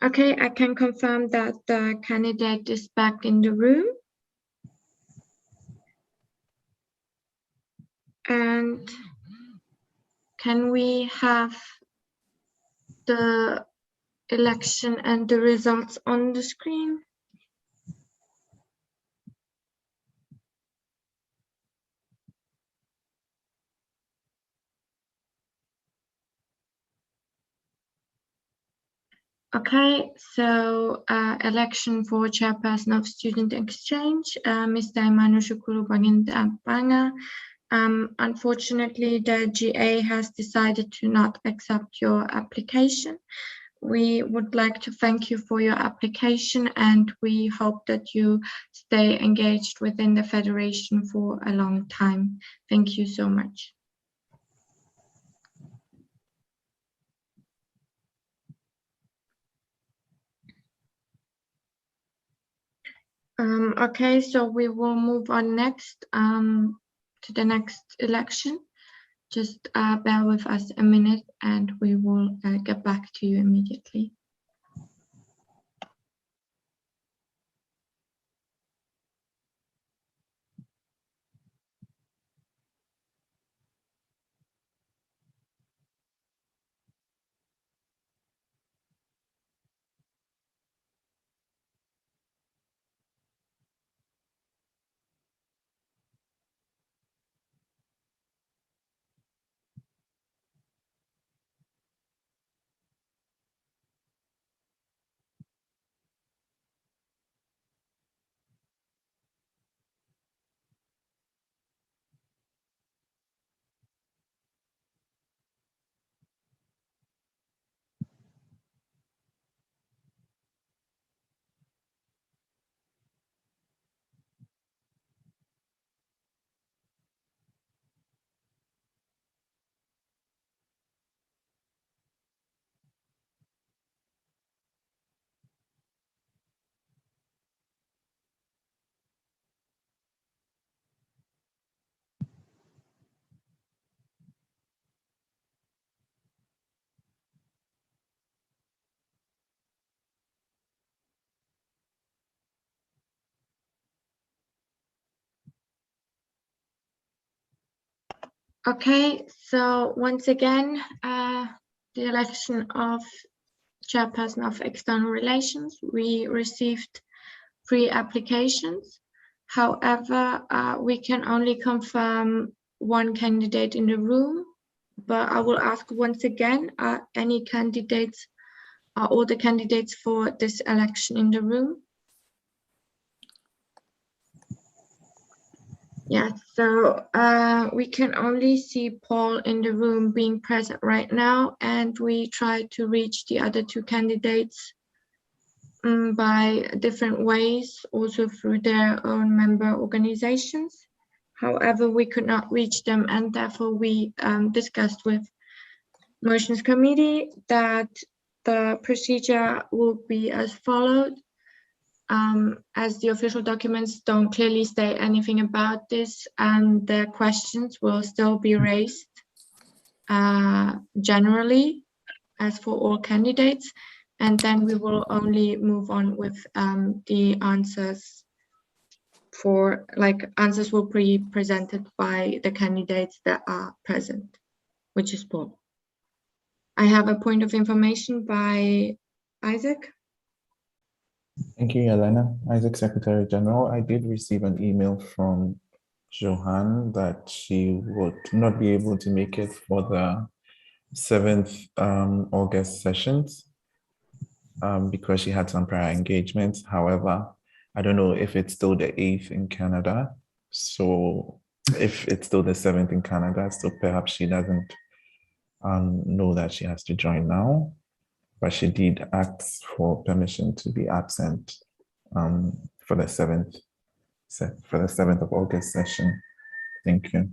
Okay, I can confirm that the candidate is back in the room. And can we have the election and the results on the screen? Okay, so election for chairperson of Student Exchange, Mr. Emmanuel Shukuru Banga. Unfortunately, the GA has decided to not accept your application. We would like to thank you for your application, and we hope that you stay engaged within the Federation for a long time. Thank you so much. Okay, so we will move on next to the next election. Just bear with us a minute and we will get back to you immediately. Okay, so once again, the election of chairperson of external relations, we received 3 applications. However, we can only confirm 1 candidate in the room, but I will ask once again, are any candidates, are all the candidates for this election in the room? Yeah, so we can only see Paul in the room being present right now, and we try to reach the other 2 candidates by different ways, also through their own member organizations. However, we could not reach them, and therefore we discussed with Motions Committee that the procedure will be as followed. As the official documents don't clearly say anything about this, and the questions will still be raised generally as for all candidates, and then we will only move on with the answers for, like, answers will be presented by the candidates that are present, which is Paul. I have a point of information by Isaac. Thank you, Yelena. Isaac, Secretary General. I did receive an email from Johan that she would not be able to make it for the 7th August sessions because she had some prior engagements. However, I don't know if it's still the 8th in Canada. So if it's still the 7th in Canada, so perhaps she doesn't know that she has to join now, but she did ask for permission to be absent for the 7th of August session. Thank you.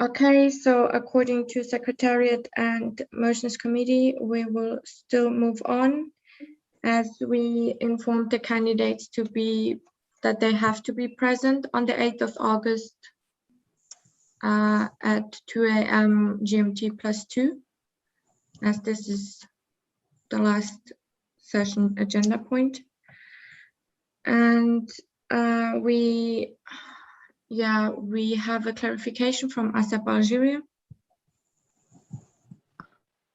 Okay, so according to Secretariat and Motions Committee, we will still move on as we informed the candidates that they have to be present on the 8th of August at 2 a.m. GMT +2, as this is the last session agenda point. And we have a clarification from ASAP Algeria.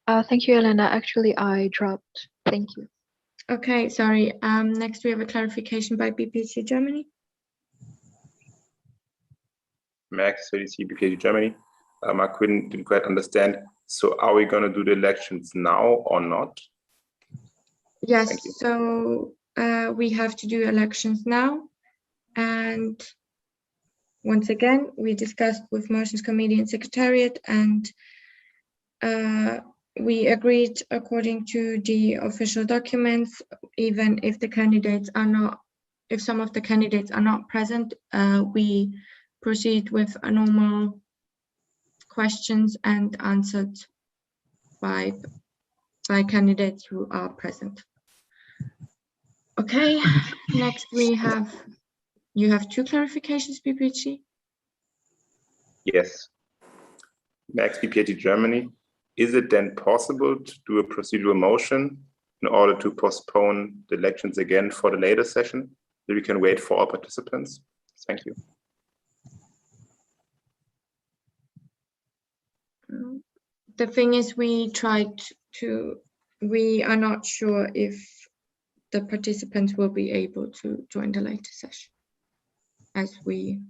Thank you, Elena. Actually, I dropped. Thank you. Okay, sorry. Next, we have a clarification by BPC Germany. Max, BPC Germany. I didn't quite understand. So are we going to do the elections now or not? Yes, so we have to do elections now. And once again, we discussed with Motions Committee and Secretariat, and we agreed according to the official documents, even if the candidates are not, if some of the candidates are not present, we proceed with a normal questions and answered by candidates who are present. Okay, next you have two clarifications, BPG. Yes. Max, BPG Germany. Is it then possible to do a procedural motion in order to postpone the elections again for the later session, so we can wait for all participants? Thank you. The thing is, we are not sure if the participants will be able to join the later session, as we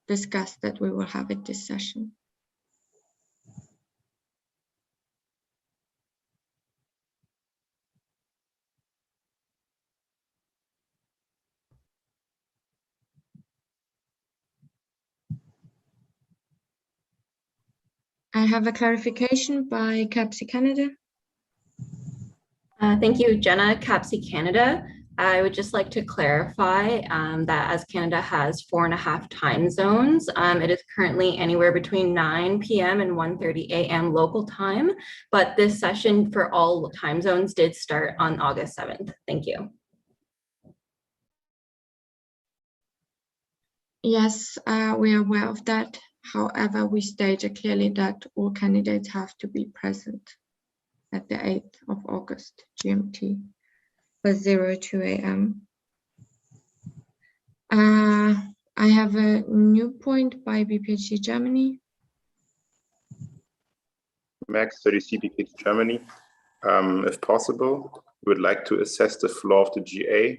discussed that we will have it this session. I have a clarification by CAPSI Canada. Thank you, Jenna. CAPSI Canada. I would just like to clarify that as Canada has 4.5 time zones, it is currently anywhere between 9 p.m. and 1:30 a.m. local time, but this session for all time zones did start on August 7th. Thank you. Yes, we are aware of that. However, we stated clearly that all candidates have to be present at the 8th of August GMT +02 a.m. I have a new point by BPG Germany. Max, BPG Germany. If possible, we would like to assess the floor of the GA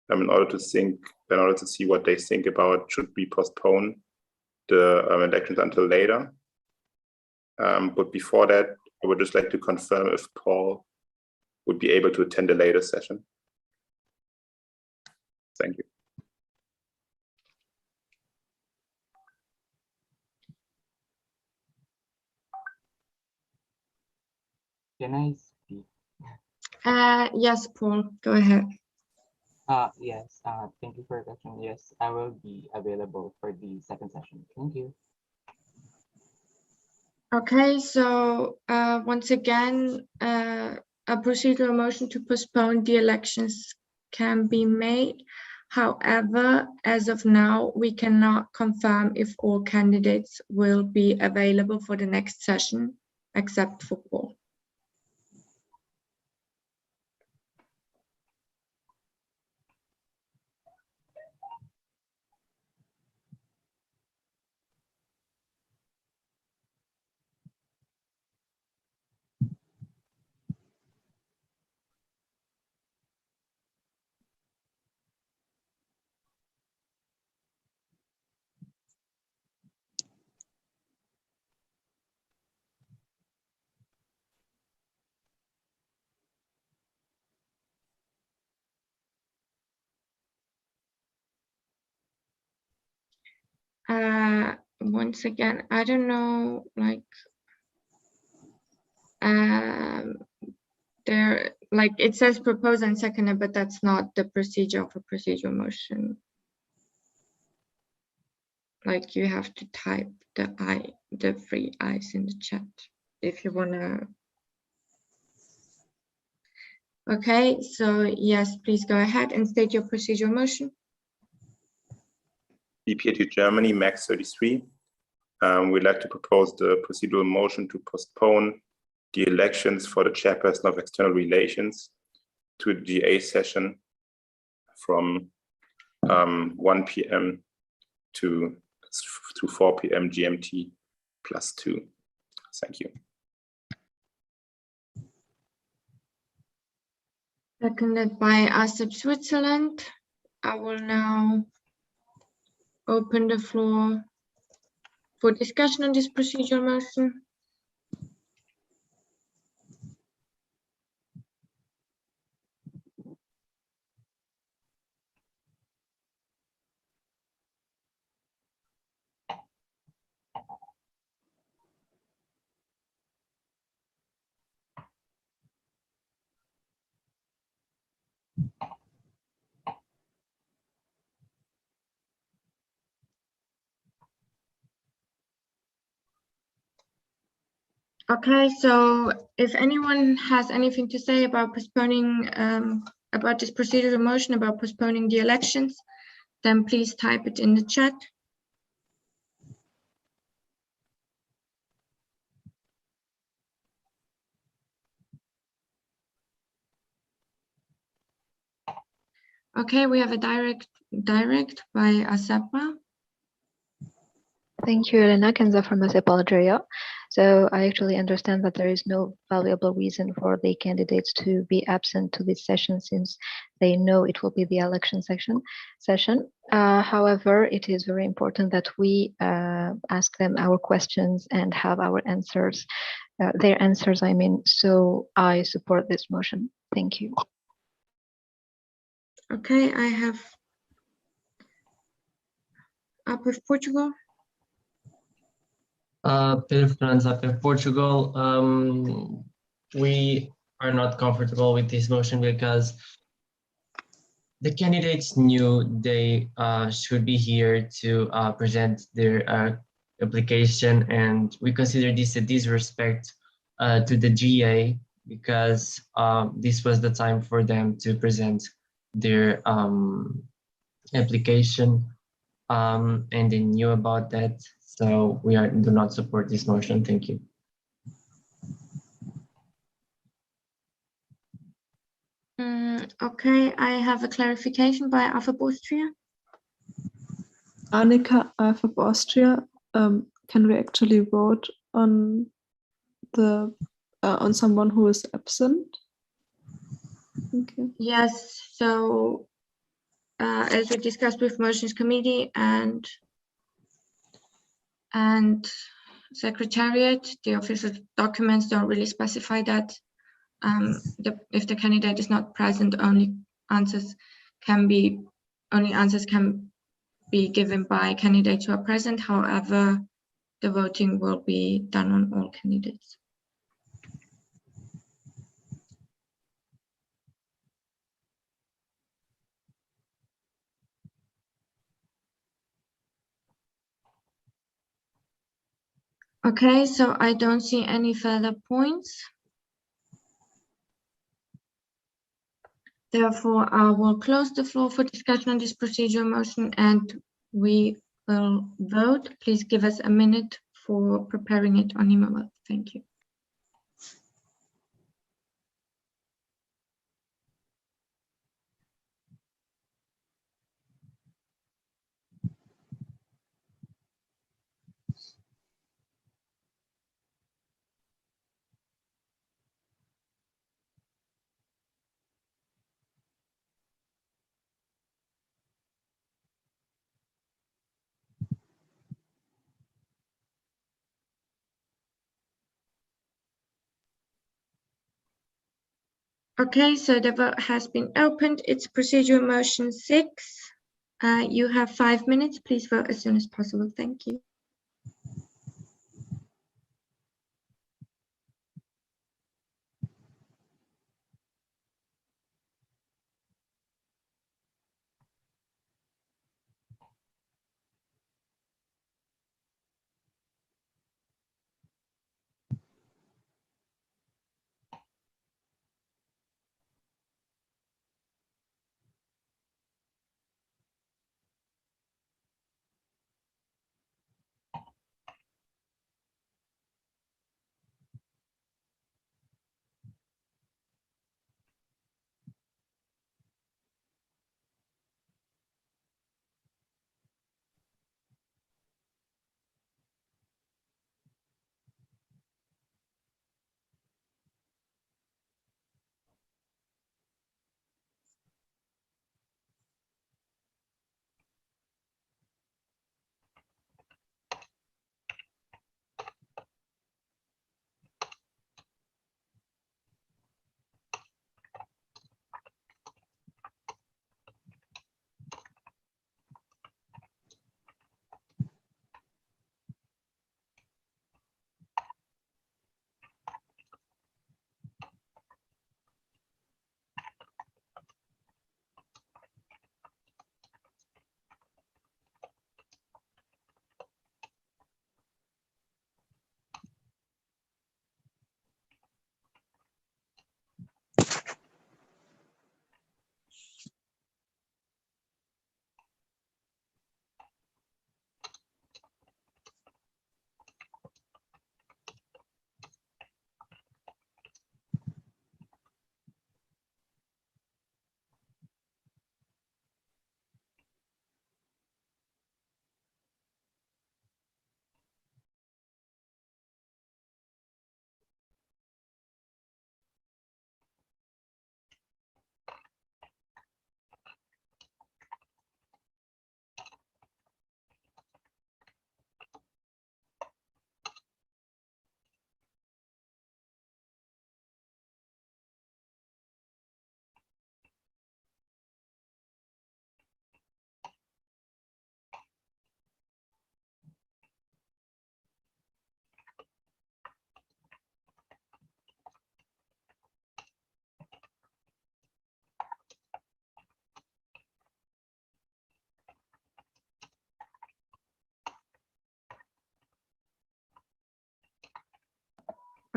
in order to see what they think about should we postpone the elections until later. But before that, I would just like to confirm if Paul would be able to attend a later session. Thank you. Can I speak? Yes, Paul, go ahead. Yes, thank you for your question. Yes, I will be available for the second session. Thank you. Okay, so once again, a procedural motion to postpone the elections can be made. However, as of now, we cannot confirm if all candidates will be available for the next session, except for Paul. Once again, I don't know, like, there, like, it says proposed and seconded, but that's not the procedure of a procedural motion. like you have to type the 3 I's in the chat if you wanna. Okay, so yes, please go ahead and state your procedural motion. EPA2 Germany, Max 33. We'd like to propose the procedural motion to postpone the elections for the chairperson of external relations to the GA session from 1 p.m. to 4 p.m. GMT +2. Thank you. Seconded by IPSF Switzerland. I will now open the floor for discussion on this procedural motion. Okay, so if anyone has anything to say about postponing, about this procedural motion about postponing the elections, then please type it in the chat. Okay, we have a direct by Asapa. Thank you, Elena. Kenza from ASEP Algeria. So I actually understand that there is no valuable reason for the candidates to be absent to this session since they know it will be the election session. However, it is very important that we ask them our questions and have our answers, their answers, I mean. So I support this motion. Thank you. Okay, I have IPSF Portugal. Pedro Fernandes, IPSF Portugal. We are not comfortable with this motion because the candidates knew they should be here to present their application, and we consider this a disrespect to the GA because this was the time for them to present their application, and they knew about that. So we do not support this motion. Thank you. Okay, I have a clarification by IPSF Austria. Annika, IPSF Austria. Can we actually vote on the on someone who is absent? Okay. Yes, so as we discussed with Motions Committee and Secretariat, the official documents don't really specify that. If the candidate is not present, only answers can be given by candidates who are present. However, the voting will be done on all candidates. Okay, so I don't see any further points. Therefore, I will close the floor for discussion on this procedural motion and we will vote. Please give us a minute for preparing it on email. Thank you. Okay, so the vote has been opened. It's procedural motion 6. You have 5 minutes. Please vote as soon as possible. Thank you.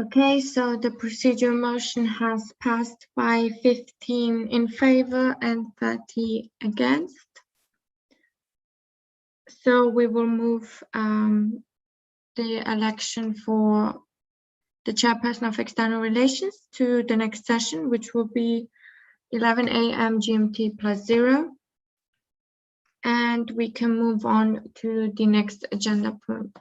Okay, so the procedure motion has passed by 15 in favor and 30 against. So we will move the election for the chairperson of external relations to the next session, which will be 11 a.m. GMT +0. And we can move on to the next agenda point.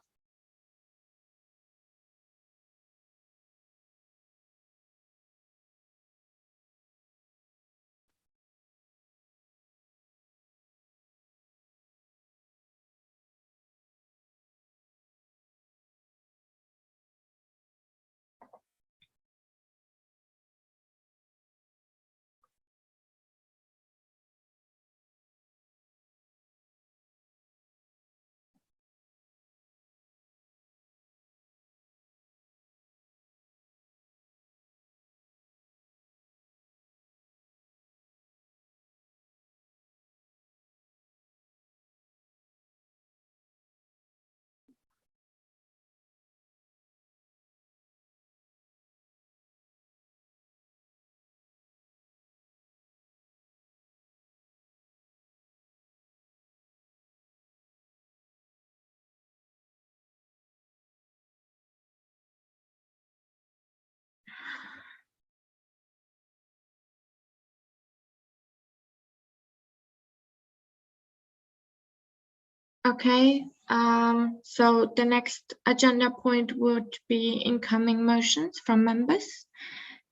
Okay, so the next agenda point would be incoming motions from members.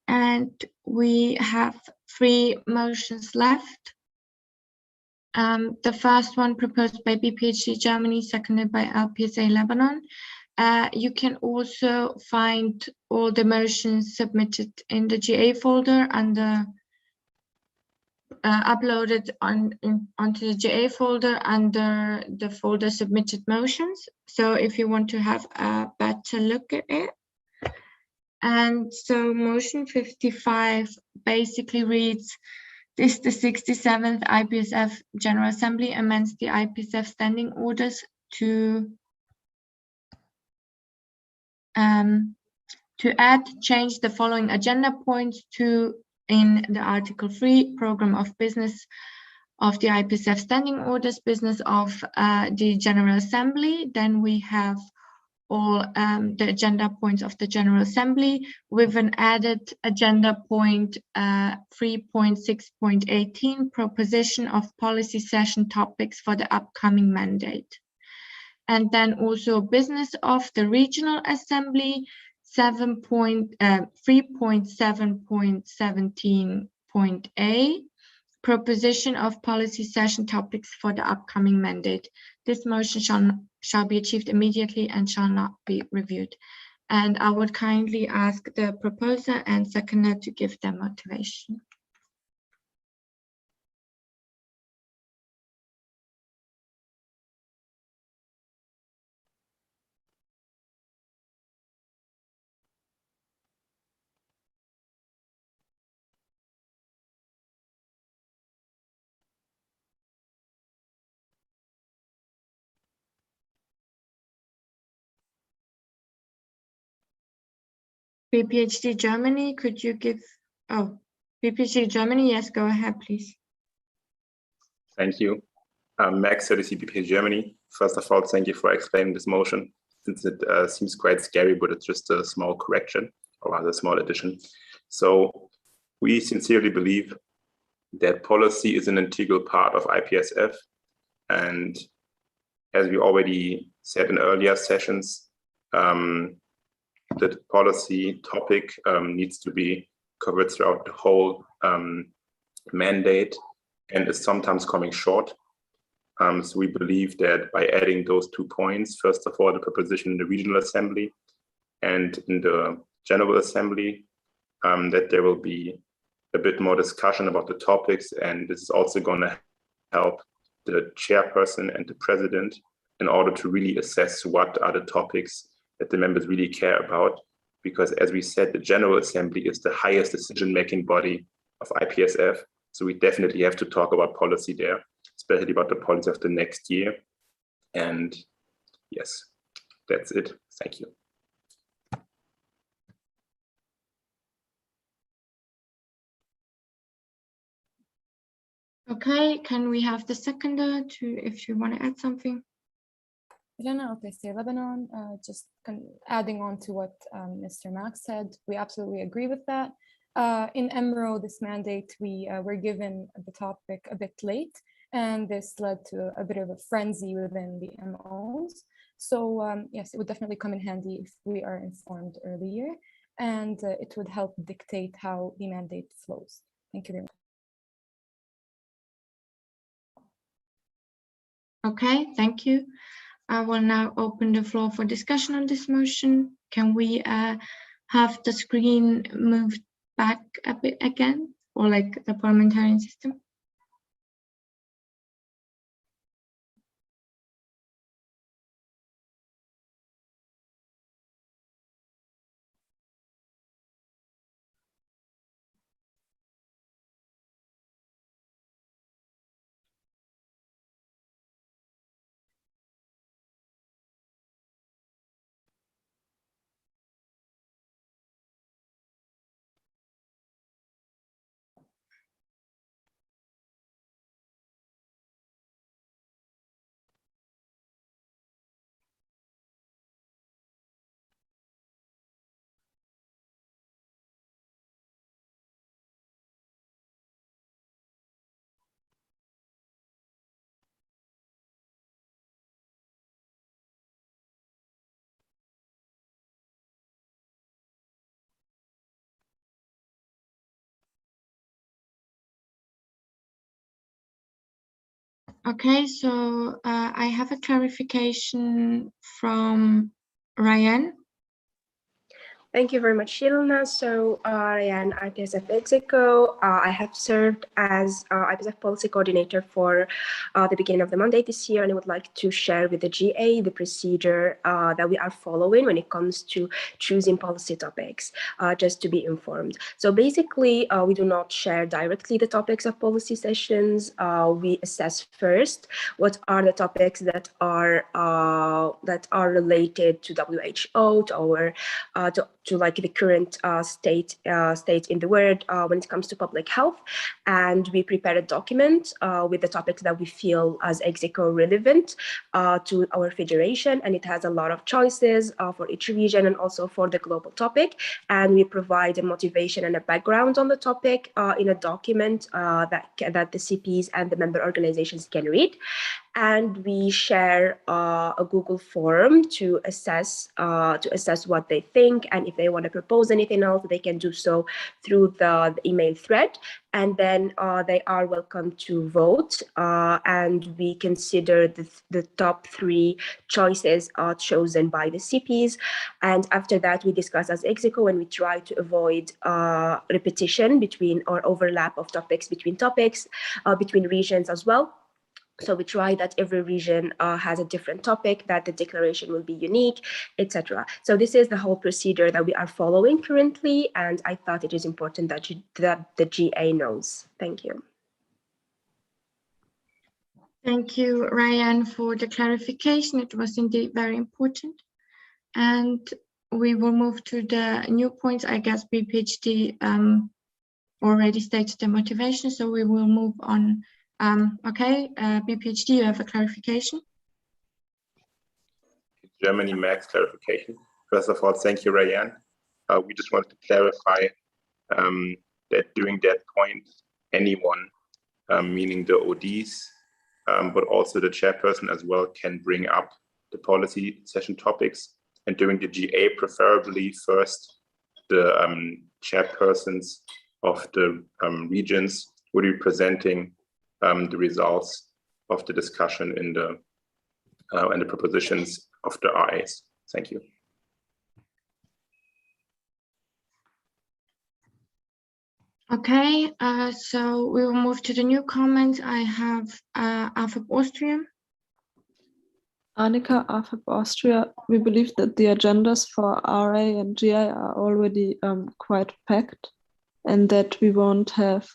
And we have 3 motions left. The first one proposed by BPHD Germany, seconded by LPSA Lebanon. You can also find all the motions submitted in the GA folder under uploaded onto the GA folder under the folder submitted motions. So if you want to have a better look at it. And so motion 55 basically reads, this the 67th IPSF General Assembly amends the IPSF standing orders to change the following agenda points to in the Article 3 program of business of the IPSF standing orders, business of the General Assembly. Then we have all the agenda points of the General Assembly with an added agenda point 3.6.18, proposition of policy session topics for the upcoming mandate. And then also business of the Regional Assembly 3.7.17.a, proposition of policy session topics for the upcoming mandate. This motion shall be achieved immediately and shall not be reviewed. And I would kindly ask the proposer and seconder to give their motivation. BPHD Germany, could you give, BPHD Germany, yes, go ahead, please. Thank you. Max, BPHD Germany. First of all, thank you for explaining this motion, since it seems quite scary, but it's just a small correction, or rather a small addition. So we sincerely believe that policy is an integral part of IPSF. And as we already said in earlier sessions, the policy topic needs to be covered throughout the whole mandate and is sometimes coming short. So we believe that by adding those 2 points, first of all, the proposition in the Regional Assembly and in the General Assembly, that there will be a bit more discussion about the topics, and this is also going to help the chairperson and the president in order to really assess what are the topics that the members really care about. Because as we said, the General Assembly is the highest decision-making body of IPSF. So we definitely have to talk about policy there, especially about the policy of the next year. And yes, that's it. Thank you. Okay, can we have the seconder if you want to add something? Elena, IPSF Lebanon, just adding on to what Mr. Max said, we absolutely agree with that. In EMRO, this mandate, we were given the topic a bit late, and this led to a bit of a frenzy within the MOs. So yes, it would definitely come in handy if we are informed earlier, and it would help dictate how the mandate flows. Thank you very much. Okay, thank you. I will now open the floor for discussion on this motion. Can we have the screen moved back a bit again, or like the parliamentarian system? Okay, so I have a clarification from Ryan. Thank you very much, Yelena. So, Ryan, IPSF Execo. I have served as IPSF policy coordinator for the beginning of the mandate this year, and I would like to share with the GA the procedure that we are following when it comes to choosing policy topics, just to be informed. So basically, we do not share directly the topics of policy sessions. We assess first what are the topics that are related to WHO, to our to like the current state in the world when it comes to public health, and we prepare a document with the topics that we feel as Execo relevant to our federation, and it has a lot of choices for each region and also for the global topic, and we provide a motivation and a background on the topic in a document that the CPs and the member organizations can read. And we share a Google form to assess what they think, and if they want to propose anything else, they can do so through the email thread. And then they are welcome to vote, and we consider the top 3 choices are chosen by the CPs. And after that, we discuss as Execo, and we try to avoid repetition between or overlap of topics between regions as well. So we try that every region has a different topic, that the declaration will be unique, etc. So this is the whole procedure that we are following currently, and I thought it is important that the GA knows. Thank you. Thank you, Ryan, for the clarification. It was indeed very important. And we will move to the new points. I guess BPHD already stated the motivation, so we will move on. Okay, BPHD, you have a clarification? Germany Max clarification. First of all, thank you, Ryan. We just wanted to clarify that during that point, anyone, meaning the ODs, but also the chairperson as well, can bring up the policy session topics. And during the GA, preferably first the chairpersons of the regions would be presenting the results of the discussion in the and the propositions of the RAs. Thank you. Okay, so we will move to the new comments. I have AFAP Austria. Annika, AFAP Austria. We believe that the agendas for RA and GI are already quite packed, and that we won't have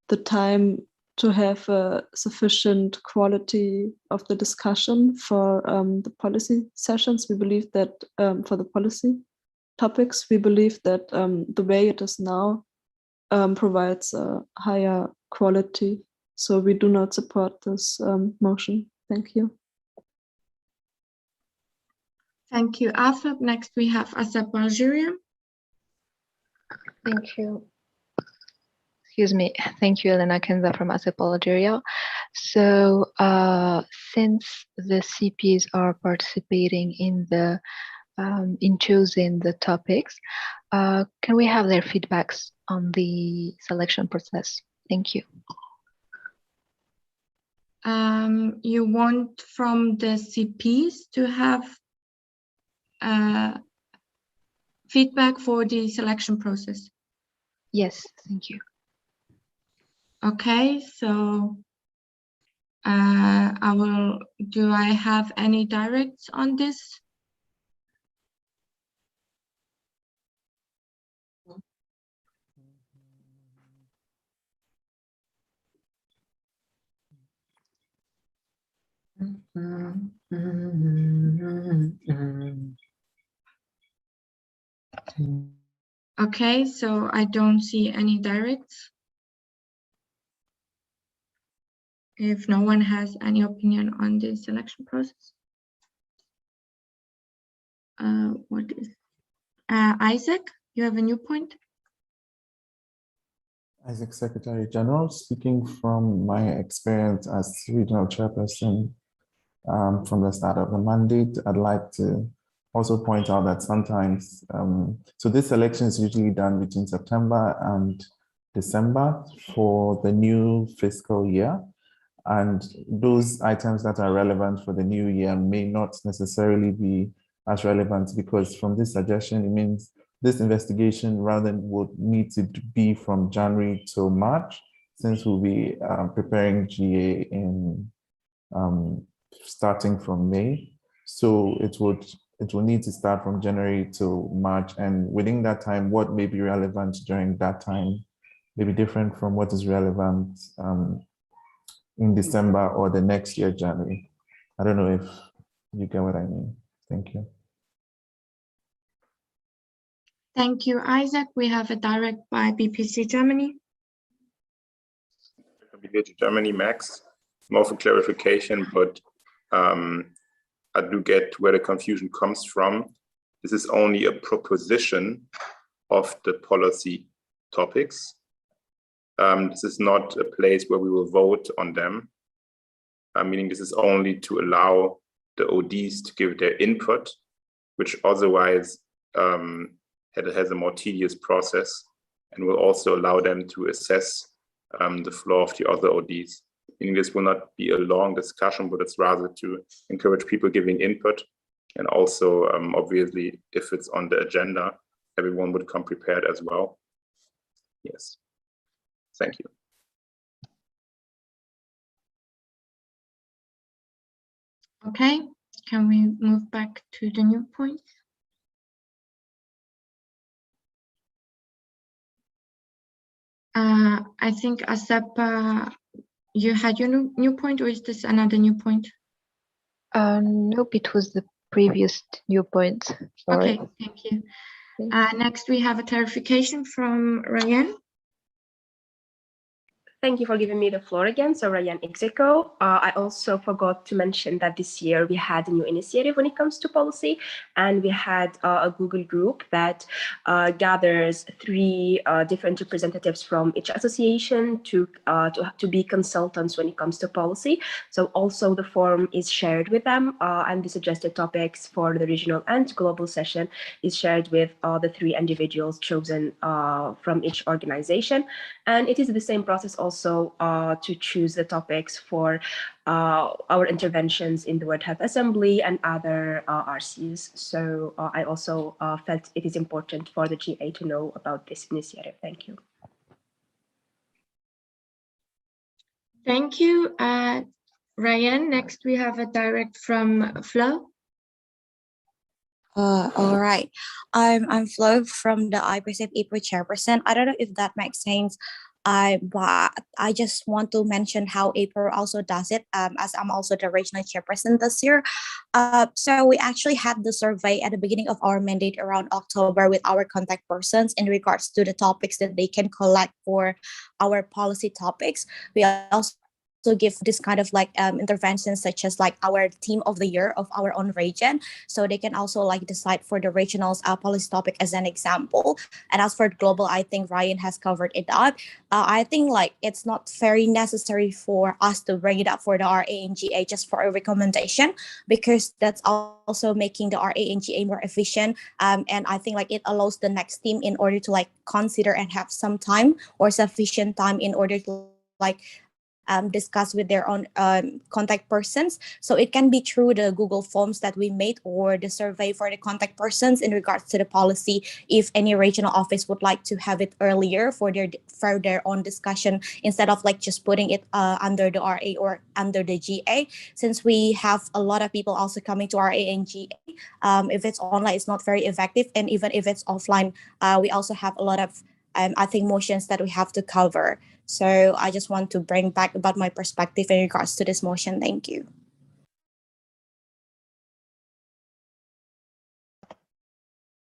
the time to have a sufficient quality of the discussion for the policy sessions. We believe that for the policy topics, we believe that the way it is now provides a higher quality. So we do not support this motion. Thank you. Thank you, Afab. Next, we have Asap Algeria. Thank you. Excuse me. Thank you, Elena Kenza from ASEP Algeria. So since the CPs are participating in the in choosing the topics, can we have their feedbacks on the selection process? Thank you. You want from the CPs to have feedback for the selection process? Yes, thank you. Okay, so do I have any directs on this? Okay, so I don't see any directs. If no one has any opinion on the selection process. What is Isaac, you have a new point? Isaac, Secretary General, speaking from my experience as regional chairperson from the start of the mandate, I'd like to also point out that sometimes, so this election is usually done between September and December for the new fiscal year. And those items that are relevant for the new year may not necessarily be as relevant, because from this suggestion, it means this investigation rather would need to be from January to March, since we'll be preparing GA in starting from May. So it will need to start from January to March, and within that time, what may be relevant during that time may be different from what is relevant in December or the next year, January. I don't know if you get what I mean. Thank you. Thank you, Isaac. We have a direct by BPC Germany. BPC Germany, Max. More for clarification, but I do get where the confusion comes from. This is only a proposition of the policy topics. This is not a place where we will vote on them. Meaning this is only to allow the ODs to give their input, which otherwise has a more tedious process, and will also allow them to assess the floor of the other ODs. Meaning this will not be a long discussion, but it's rather to encourage people giving input. And also, obviously, if it's on the agenda, everyone would come prepared as well. Yes. Thank you. Okay, can we move back to the new point? I think Asap, you had your new point, or is this another new point? Nope, it was the previous new point. Sorry. Okay, thank you. Next, we have a clarification from Ryan. Thank you for giving me the floor again. So Ryan Execo. I also forgot to mention that this year we had a new initiative when it comes to policy, and we had a Google group that gathers 3 different representatives from each association to be consultants when it comes to policy. So also the forum is shared with them, and the suggested topics for the regional and global session is shared with the 3 individuals chosen from each organization. And it is the same process also to choose the topics for our interventions in the World Health Assembly and other RCs. So I also felt it is important for the GA to know about this initiative. Thank you. Thank you, Ryan. Next, we have a direct from Flo. All right. I'm Flo from the IPSF IPO chairperson. I don't know if that makes sense. But I just want to mention how April also does it, as I'm also the regional chairperson this year. So we actually had the survey at the beginning of our mandate around October with our contact persons in regards to the topics that they can collect for our policy topics. We also give this kind of like interventions such as like our theme of the year of our own region, so they can also like decide for the regional's policy topic as an example. And as for global, I think Ryan has covered it up. I think like it's not very necessary for us to bring it up for the RA and GA just for a recommendation, because that's also making the RA and GA more efficient. And I think like it allows the next team in order to like consider and have some time or sufficient time in order to like discuss with their own contact persons. So it can be through the Google Forms that we made or the survey for the contact persons in regards to the policy, if any regional office would like to have it earlier for their own discussion, instead of like just putting it under the RA or under the GA. Since we have a lot of people also coming to RA and GA, if it's online, it's not very effective. And even if it's offline, we also have a lot of I think motions that we have to cover. So I just want to bring back about my perspective in regards to this motion. Thank you.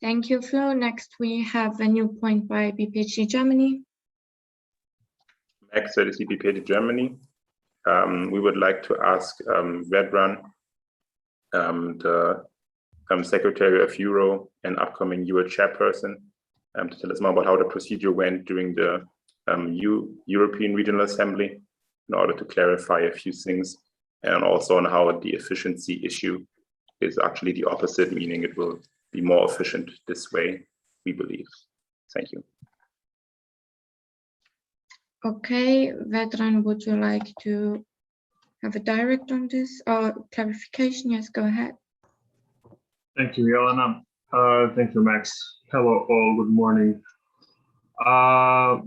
Thank you, Flo. Next, we have a new point by BPHD Germany. Next, the BPHD Germany. We would like to ask Vedran, the Secretary of Euro and upcoming Euro chairperson, to tell us more about how the procedure went during the European Regional Assembly, in order to clarify a few things, and also on how the efficiency issue is actually the opposite, meaning it will be more efficient this way, we believe. Thank you. Okay, Vedran, would you like to have a direct on this or clarification? Yes, go ahead. Thank you, Jelena. Thank you, Max. Hello all, good morning.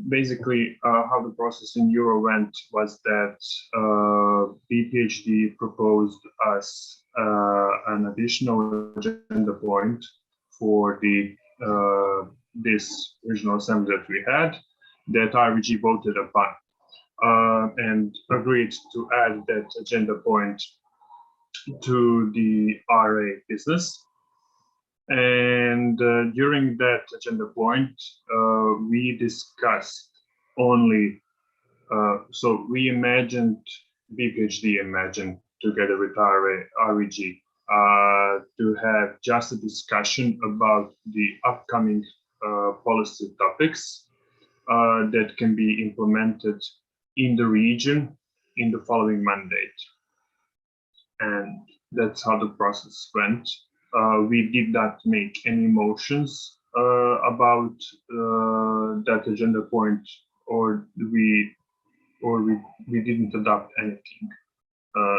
Basically, how the process in Euro went was that BPHD proposed us an additional agenda point for the this regional assembly that we had, that RVG voted upon and agreed to add that agenda point to the RA business. And during that agenda point, we discussed only, so we imagined, BPHD imagined together with REG, to have just a discussion about the upcoming policy topics that can be implemented in the region in the following mandate. And that's how the process went. We did not make any motions about that agenda point, or we didn't adopt anything.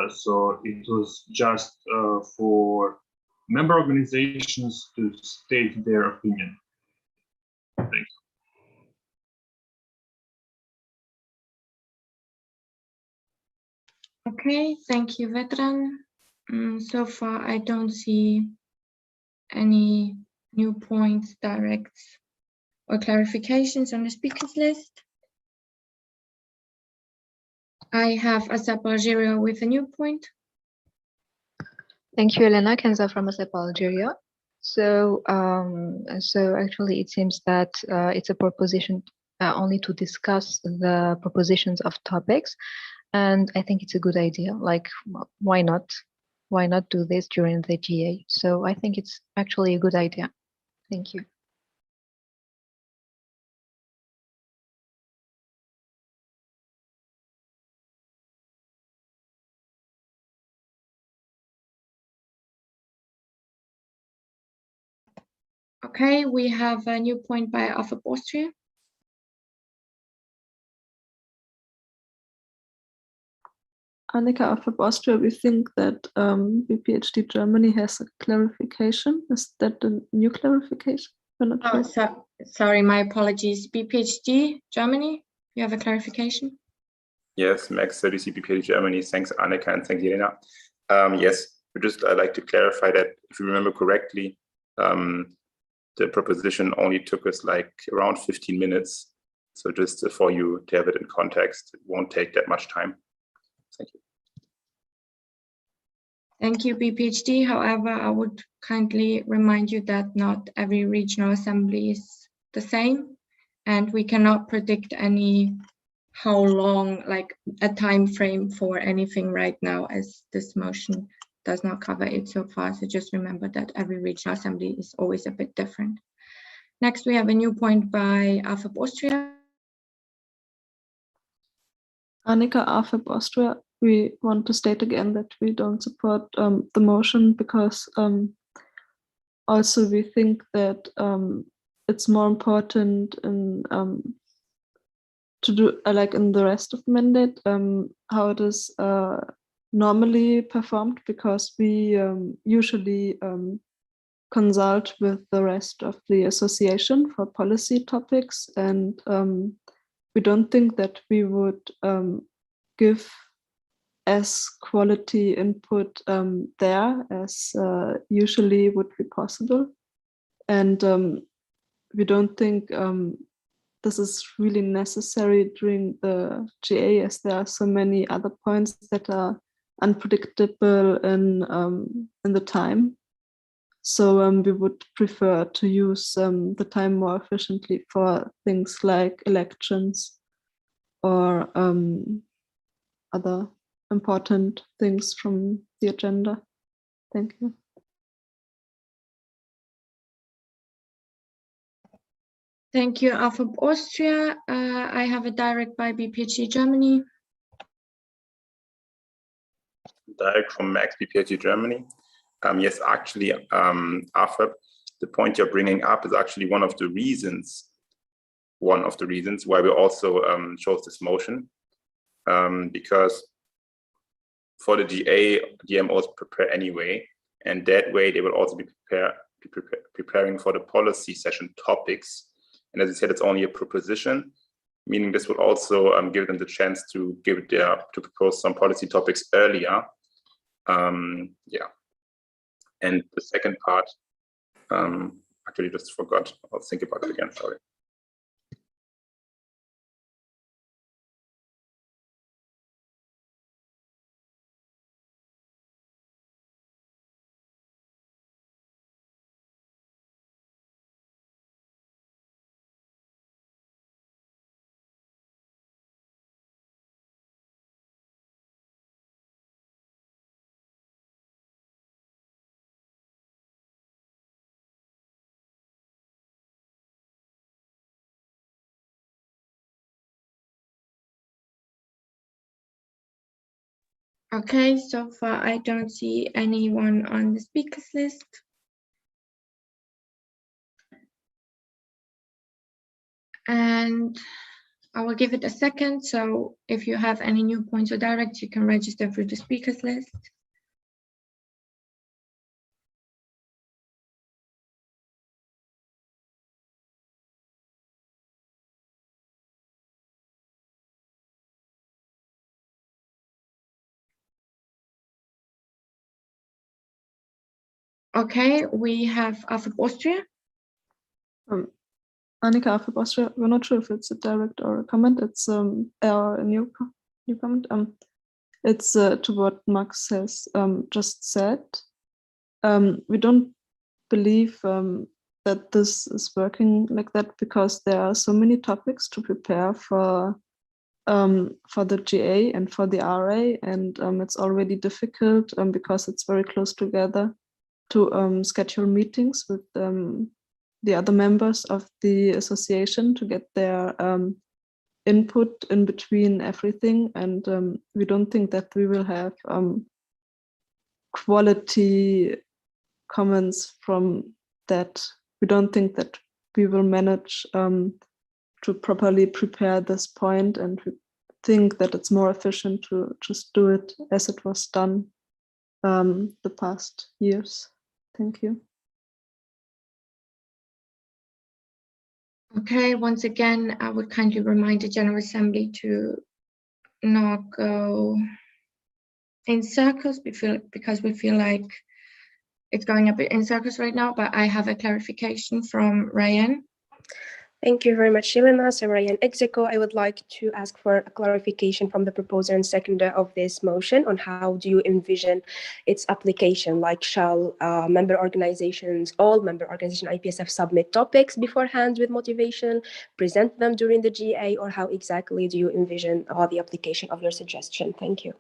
So it was just for member organizations to state their opinion. Thanks. Okay, thank you, Vedran. So far, I don't see any new points, directs, or clarifications on the speakers list. I have Asap Algeria with a new point. Thank you, Elena. Kenza from ASEP Algeria. So, actually, it seems that it's a proposition only to discuss the propositions of topics, and I think it's a good idea. Like, why not? Why not do this during the GA? So I think it's actually a good idea. Thank you. Okay, we have a new point by AFAP Austria. Annika of Austria, we think that BPHD Germany has a clarification. Is that the new clarification? Oh, sorry, my apologies. BPHD Germany, you have a clarification? Yes, Max, CDC BPHD Germany. Thanks, Annika, and thanks, Jelena. Yes, I'd like to clarify that if you remember correctly, the proposition only took us like around 15 minutes So just for you to have it in context, it won't take that much time. Thank you. Thank you, BPHD. However, I would kindly remind you that not every regional assembly is the same, and we cannot predict how long, like a time frame for anything right now, as this motion does not cover it so far. So just remember that every regional assembly is always a bit different. Next, we have a new point by AFAP Austria. Annika, AFAP Austria, we want to state again that we don't support the motion because also we think that it's more important in to do like in the rest of mandate how it is normally performed, because we usually consult with the rest of the association for policy topics, and we don't think that we would give as quality input there as usually would be possible. And we don't think this is really necessary during the GA, as there are so many other points that are unpredictable in the time. So we would prefer to use the time more efficiently for things like elections or other important things from the agenda. Thank you. Thank you, AFAP Austria. I have a direct by BPHD Germany. Direct from Max, BPHD Germany. Yes, actually, AFAP, the point you're bringing up is actually one of the reasons why we also chose this motion, because for the GA, DMOs prepare anyway, and that way they will also be preparing for the policy session topics. And as I said, it's only a proposition, meaning this will also give them the chance to propose some policy topics earlier. Yeah. And the second part, actually just forgot. I'll think about it again, sorry. Okay, so far I don't see anyone on the speakers list. And I will give it a second. So if you have any new points or directs, you can register through the speakers list. Okay, we have AFAP Austria. Annika, AFAP Austria, we're not sure if it's a direct or a comment. It's or a new comment. It's to what Max has just said. We don't believe that this is working like that, because there are so many topics to prepare for the GA and for the RA, and it's already difficult because it's very close together to schedule meetings with the other members of the association to get their input in between everything. And we don't think that we will have quality comments from that. We don't think that we will manage to properly prepare this point, and we think that it's more efficient to just do it as it was done the past years. Thank you. Okay, once again, I would kindly remind the General Assembly to not go in circles because we feel like it's going a bit in circles right now, but I have a clarification from Ryan. Thank you very much, Yelena. So, Ryan Execo, I would like to ask for a clarification from the proposer and seconder of this motion on how do you envision its application? Like, shall member organizations, all member organization IPSF submit topics beforehand with motivation, present them during the GA, or how exactly do you envision the application of your suggestion? Thank you.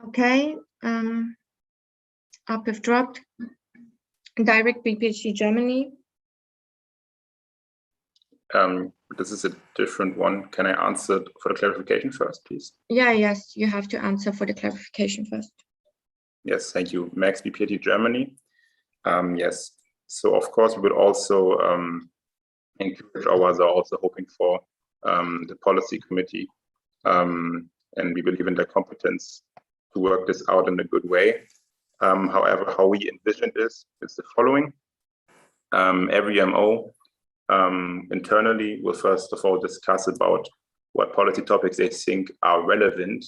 Okay, IPF dropped. Direct BPHD Germany. This is a different one. Can I answer for the clarification first, please? Yeah, yes, you have to answer for the clarification first. Yes, thank you. Max BPHD Germany. Yes, so of course we would also encourage ours are also hoping for the policy committee, and we believe in their competence to work this out in a good way. However, how we envision this is the following. Every MO internally will first of all discuss about what policy topics they think are relevant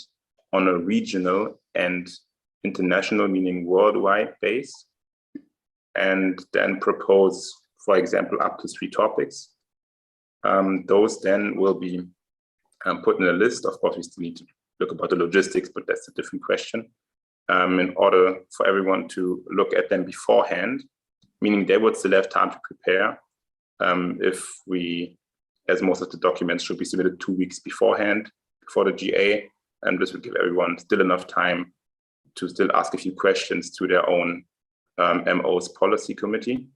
on a regional and international, meaning worldwide base, and then propose, for example, up to 3 topics. Those then will be put in a list. Of course, we still need to look about the logistics, but that's a different question. In order for everyone to look at them beforehand, meaning they would still have time to prepare. If we, as most of the documents should be submitted 2 weeks beforehand, before the GA, and this would give everyone still enough time to still ask a few questions to their own MO's policy committee.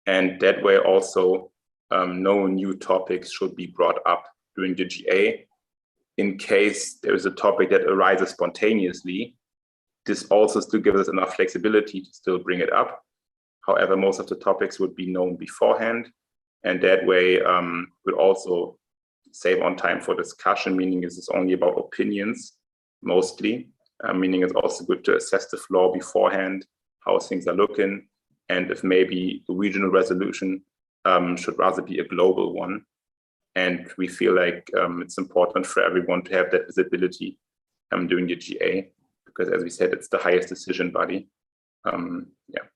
And that way also, no new topics should be brought up during the GA. In case there is a topic that arises spontaneously, this also still gives us enough flexibility to still bring it up. However, most of the topics would be known beforehand, and that way would also save on time for discussion, meaning this is only about opinions, mostly, meaning it's also good to assess the floor beforehand, how things are looking, and if maybe a regional resolution should rather be a global one. And we feel like it's important for everyone to have that visibility during the GA, because as we said, it's the highest decision body. Yeah.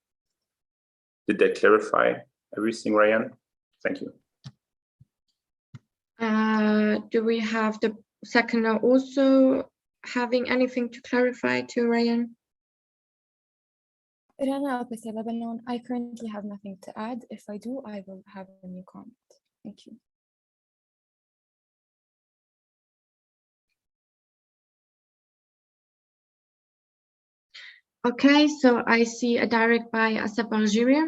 Did that clarify everything, Ryan? Thank you. Do we have the seconder also having anything to clarify to Ryan? Rana Opese Lebanon, I currently have nothing to add. If I do, I will have a new comment. Thank you. Okay, so I see a direct by Asap Algeria.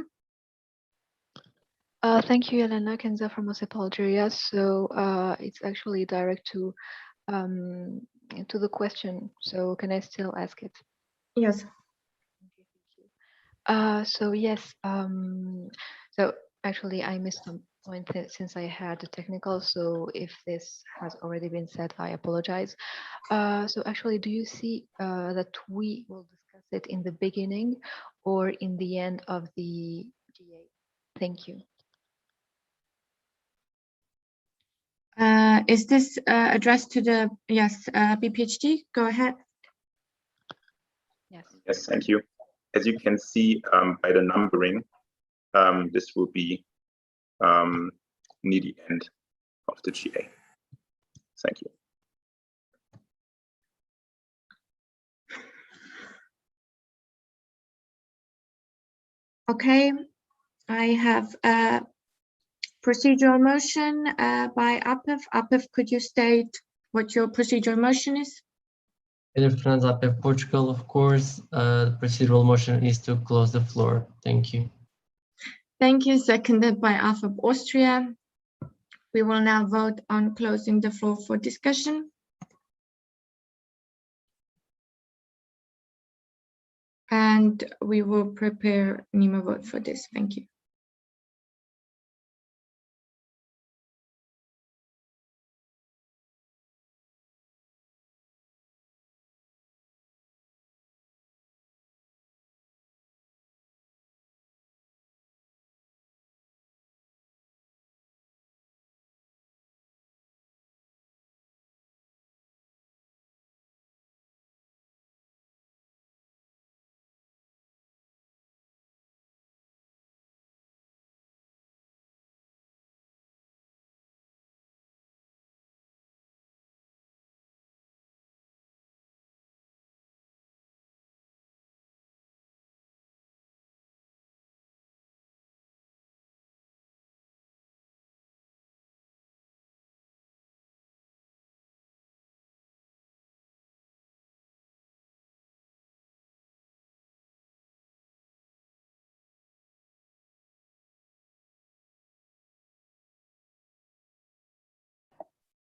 Thank you, Elena Kenza from OSEP Algeria. So it's actually direct to the question. So can I still ask it? Yes. So yes. So actually, I missed some point since I had the technical. So if this has already been said, I apologize. So actually, do you see that we will discuss it in the beginning or in the end of the GA? Thank you. Is this addressed to the, yes, BPHD? Go ahead. Yes. Yes, thank you. As you can see by the numbering, this will be near the end of the GA. Thank you. Okay, I have a procedural motion by APEF. APEF, could you state what your procedural motion is? Friends up in Portugal, of course. The procedural motion is to close the floor. Thank you. Thank you. Seconded by AFAP Austria. We will now vote on closing the floor for discussion. And we will prepare NEMA vote for this. Thank you.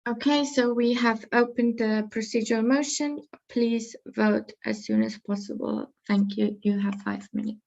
Okay, so we have opened the procedural motion. Please vote as soon as possible. Thank you. You have 5 minutes.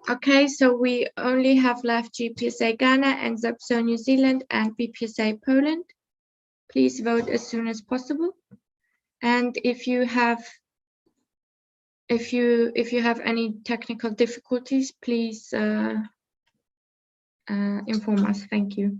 Okay, so we only have left GPSA Ghana and ZEPSO New Zealand and BPSA Poland. Please vote as soon as possible. And if you have any technical difficulties, please inform us. Thank you.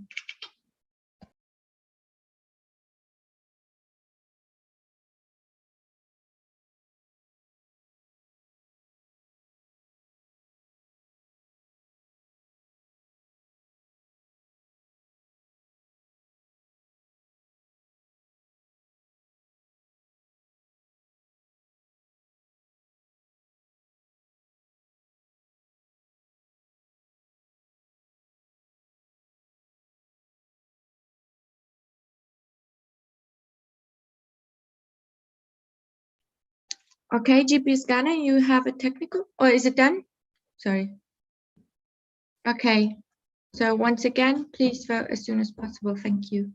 Okay, GPS Ghana, you have a technical, or is it done? Sorry. Okay, so once again, please vote as soon as possible. Thank you.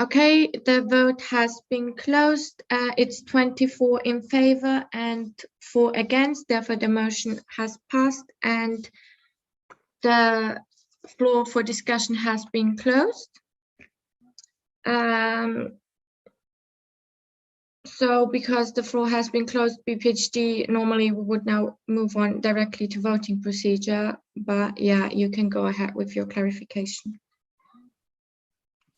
Okay, the vote has been closed. It's 24 in favor and 4 against. Therefore, the motion has passed and the floor for discussion has been closed. So because the floor has been closed, BPHD, normally we would now move on directly to voting procedure, but yeah, you can go ahead with your clarification.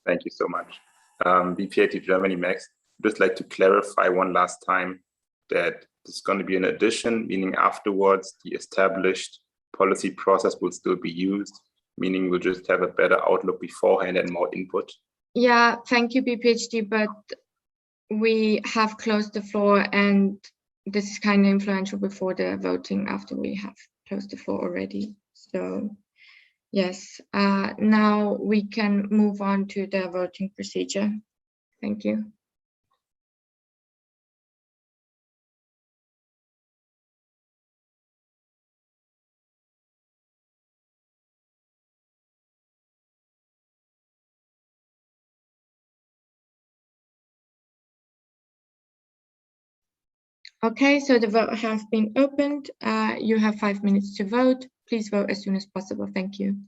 Thank you so much. BPHD Germany, Max, just like to clarify one last time that it's going to be an addition, meaning afterwards the established policy process will still be used, meaning we'll just have a better outlook beforehand and more input. Yeah, thank you, BPHD, but we have closed the floor and this is kind of influential before the voting after we have closed the floor already. So yes, now we can move on to the voting procedure. Thank you. Okay, so the vote has been opened. You have 5 minutes to vote. Please vote as soon as possible. Thank you.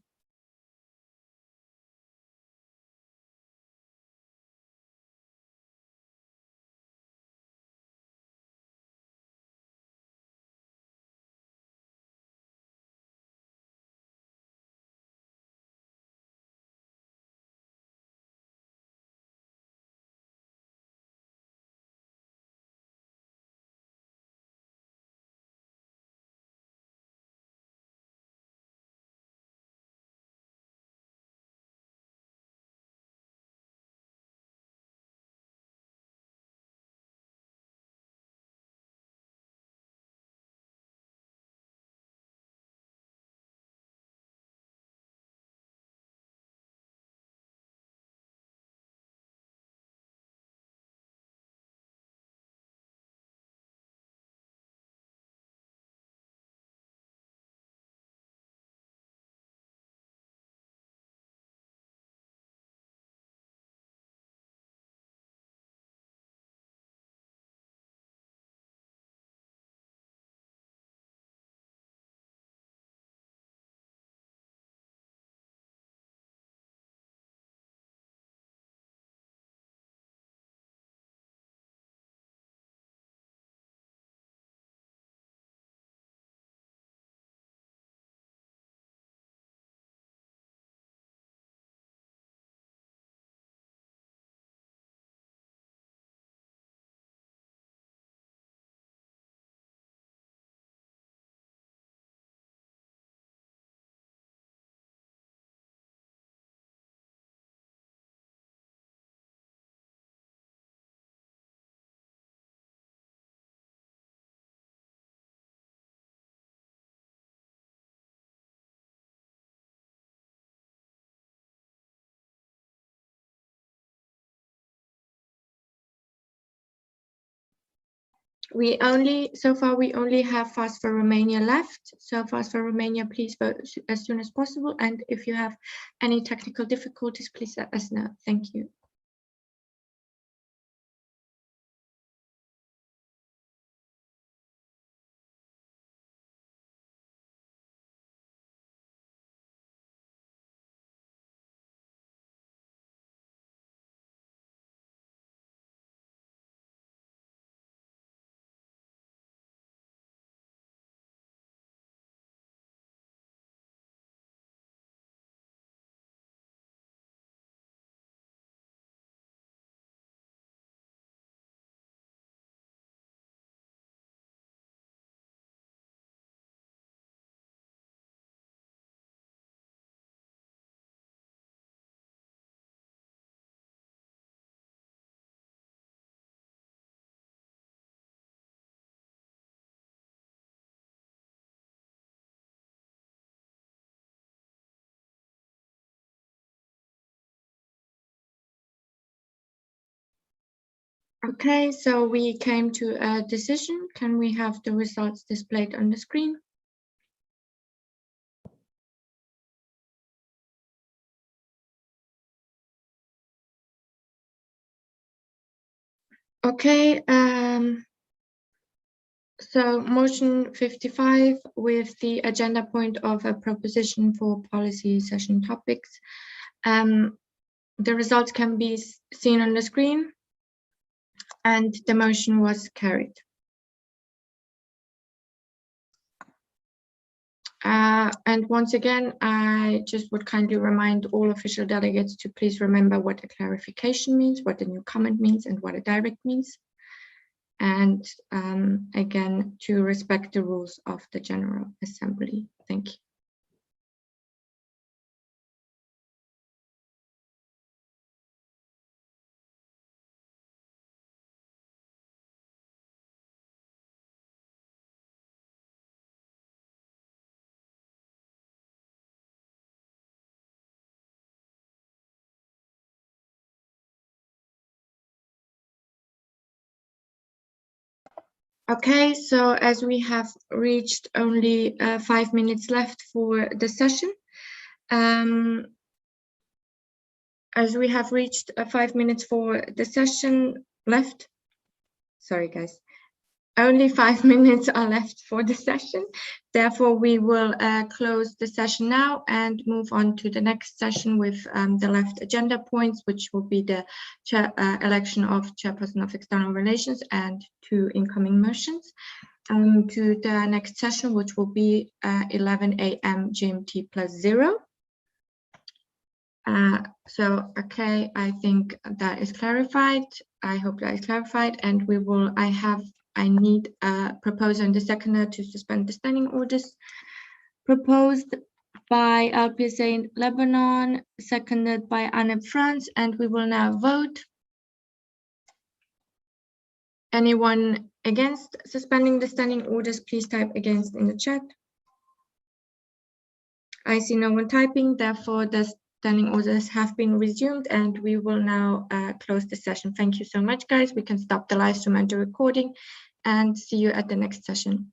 So far we only have Fast for Romania left. So Fast for Romania, please vote as soon as possible. And if you have any technical difficulties, please let us know. Thank you. Okay, so we came to a decision. Can we have the results displayed on the screen? Okay, so motion 55 with the agenda point of a proposition for policy session topics. The results can be seen on the screen, and the motion was carried. And once again, I just would kindly remind all official delegates to please remember what a clarification means, what a new comment means, and what a direct means. And again, to respect the rules of the General Assembly. Thank you. Okay, so as we have reached only 5 minutes left for the session, as we have reached 5 minutes for the session left, sorry guys, only 5 minutes are left for the session. Therefore, we will close the session now and move on to the next session with the left agenda points, which will be the election of Chairperson of External Relations and 2 incoming motions. To the next session, which will be 11 a.m. GMT +0. So, okay, I think that is clarified. I hope that is clarified, and we will, I need a proposal and a seconder to suspend the standing orders proposed by IPSF in Lebanon, seconded by ANEP France, and we will now vote. Anyone against suspending the standing orders, please type against in the chat. I see no one typing, therefore the standing orders have been resumed, and we will now close the session. Thank you so much, guys. We can stop the live stream and the recording, and see you at the next session.